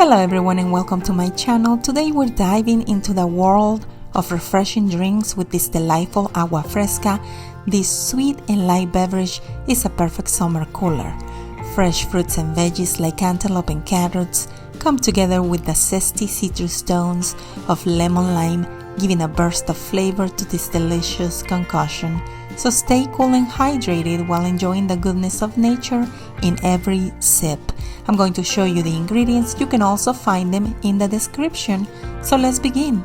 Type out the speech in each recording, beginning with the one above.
Hello everyone and welcome to my channel. Today we're diving into the world of refreshing drinks with this delightful Agua Fresca. This sweet and light beverage is a perfect summer cooler. Fresh fruits and veggies like cantaloupe and carrots come together with the zesty citrus tones of lemon lime, giving a burst of flavor to this delicious concoction. So stay cool and hydrated while enjoying the goodness of nature in every sip. I'm going to show you the ingredients. You can also find them in the description. So let's begin.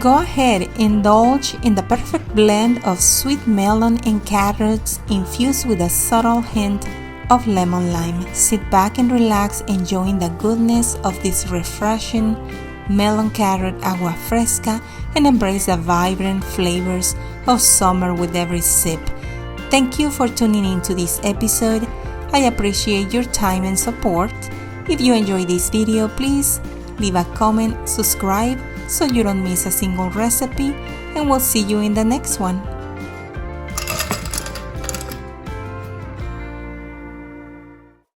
Go ahead, indulge in the perfect blend of sweet melon and carrots infused with a subtle hint of lemon lime. Sit back and relax, enjoying the goodness of this refreshing melon carrot agua fresca and embrace the vibrant flavors of summer with every sip. Thank you for tuning into this episode. I appreciate your time and support. If you enjoyed this video, please leave a comment, subscribe so you don't miss a single recipe, and we'll see you in the next one.